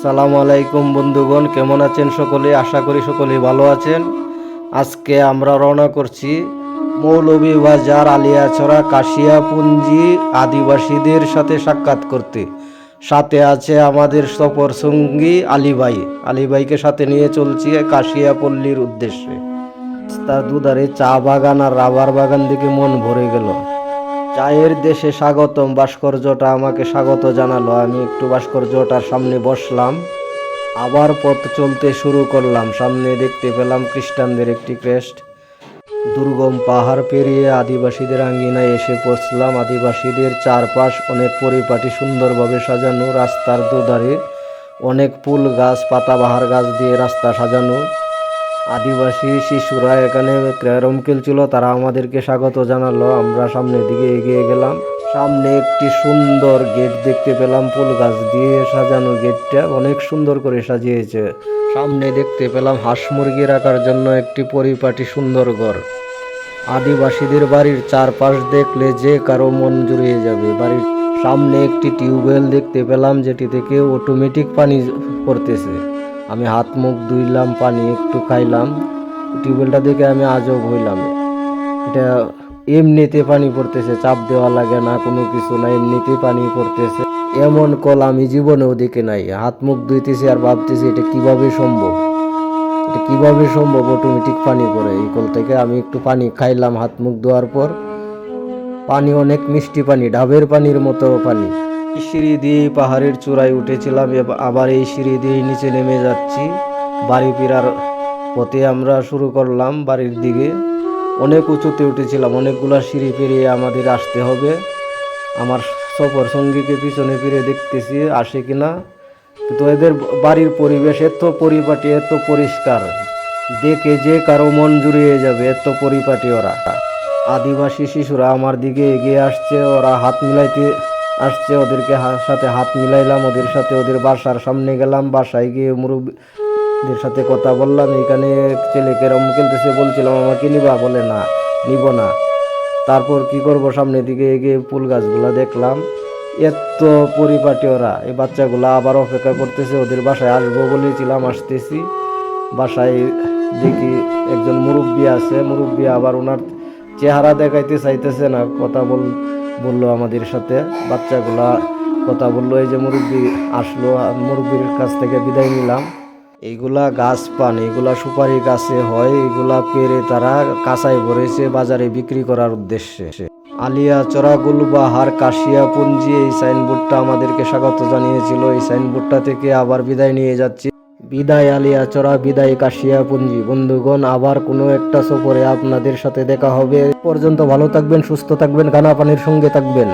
আসসালামু আলাইকুম বন্ধুগণ, কেমন আছেন সকলে? আশা করি সকলেই ভালো আছেন। আজকে আমরা রওনা করছি মৌলভীবাজার আলিয়াছড়া কাশিয়াপুঞ্জি আদিবাসীদের সাথে সাক্ষাৎ করতে। সাথে আছে আমাদের সফর সঙ্গী আলী ভাইকে সাথে নিয়ে চলছি কাশিয়াপল্লীর উদ্দেশ্যে। তার দুধারে চা বাগান আর রাবার বাগান দেখে মন ভরে গেল। চায়ের দেশে স্বাগতম ভাস্কর্যটা আমাকে স্বাগত জানালো। আমি একটু ভাস্কর্যটার সামনে বসলাম, আবার পথ চলতে শুরু করলাম। সামনে দেখতে পেলাম খ্রিস্টানদের একটি ক্রেস্ট। দুর্গম পাহাড় পেরিয়ে আদিবাসীদের আঙ্গিনায় এসে পৌঁছলাম। আদিবাসীদের চারপাশ অনেক পরিপাটি সুন্দরভাবে সাজানো। রাস্তার দুধারে অনেক ফুল গাছ, পাতাবাহার গাছ দিয়ে রাস্তা সাজানো। আদিবাসী শিশুরা এখানে ক্যারম খেলছিল, তারা আমাদেরকে স্বাগত জানালো। আমরা সামনের দিকে এগিয়ে গেলাম। সামনে একটি সুন্দর গেট দেখতে পেলাম, ফুল গাছ দিয়ে সাজানো। গেটটা অনেক সুন্দর করে সাজিয়েছে। সামনে দেখতে পেলাম হাঁস মুরগি রাখার জন্য একটি পরিপাটি সুন্দর ঘর। আদিবাসীদের বাড়ির চারপাশ দেখলে যে কারো মন জুড়িয়ে যাবে। বাড়ির সামনে একটি টিউবওয়েল দেখতে পেলাম, যেটি থেকে অটোমেটিক পানি পড়তেছে। আমি হাত মুখ ধুইলাম, পানি একটু খাইলাম। টিউবওয়েলটা দেখে আমি আজব হইলাম। এটা এমনিতে পানি পড়তেছে, চাপ দেওয়া লাগে না, কোনো কিছু না, এমনিতেই পানি পড়তেছে। এমন কল আমি জীবনেও দেখে নাই। হাত মুখ ধুইতেছি আর ভাবতেছি এটা কিভাবে সম্ভব, অটোমেটিক পানি পড়ে। এই কল থেকে আমি একটু পানি খাইলাম হাত মুখ ধোয়ার পর। পানি অনেক মিষ্টি পানি, ডাবের পানির মতো পানি। সিঁড়ি দিয়ে পাহাড়ের চূড়ায় উঠেছিলাম, আবার এই সিঁড়ি দিয়ে নিচে নেমে যাচ্ছি। বাড়ি ফেরার পথে আমরা শুরু করলাম বাড়ির দিকে। অনেক উঁচুতে উঠেছিলাম, অনেকগুলো সিঁড়ি পেরিয়ে আমাদের আসতে হবে। আমার সফর সঙ্গীকে পিছনে ফিরে দেখতেছি আসে কিনা, কিন্তু এদের বাড়ির পরিবেশ এত পরিপাটি, এত পরিষ্কার, দেখে যে কারো মন জুড়িয়ে যাবে, এত পরিপাটি ওরা। আদিবাসী শিশুরা আমার দিকে এগিয়ে আসছে, ওরা হাত মিলাইতে আসছে। ওদেরকে সাথে হাত মিলাইলাম, ওদের সাথে ওদের বাসার সামনে গেলাম। বাসায় গিয়ে মুরব্বীদের সাথে কথা বললাম। এখানে ছেলে ক্যারম খেলতেছে, বলছিলাম আমাকে নিবা, বলে না, নিব না। তারপর কি করব, সামনের দিকে এগিয়ে ফুল গাছগুলা দেখলাম। এত পরিপাটি ওরা। এই বাচ্চাগুলা আবার অপেক্ষা করতেছে, ওদের বাসায় আসবো বলেছিলাম, আসতেছি। বাসায় দেখি একজন মুরব্বী আছে, মুরব্বী আবার ওনার চেহারা দেখাইতে চাইতেছে না, কথা বললো আমাদের সাথে। বাচ্চাগুলা কথা বললো। এই যে মুরব্বী আসলো, মুরব্বীর কাছ থেকে বিদায় নিলাম। এইগুলা গাছ পান, এগুলা সুপারি গাছে হয়। এগুলা পেরে তারা কাঁচাই ভরেছে বাজারে বিক্রি করার উদ্দেশ্যে। আলিয়াছড়া গুলবাহার কাশিয়াপুঞ্জি, এই সাইনবোর্ডটা আমাদেরকে স্বাগত জানিয়েছিল। এই সাইনবোর্ডটা থেকে আবার বিদায় নিয়ে যাচ্ছি। বিদায় আলিয়াছড়া, বিদায় কাশিয়াপুঞ্জি। বন্ধুগণ, আবার কোনো একটা সফরে আপনাদের সাথে দেখা হবে। পর্যন্ত ভালো থাকবেন, সুস্থ থাকবেন, খানা পানির সঙ্গে থাকবেন।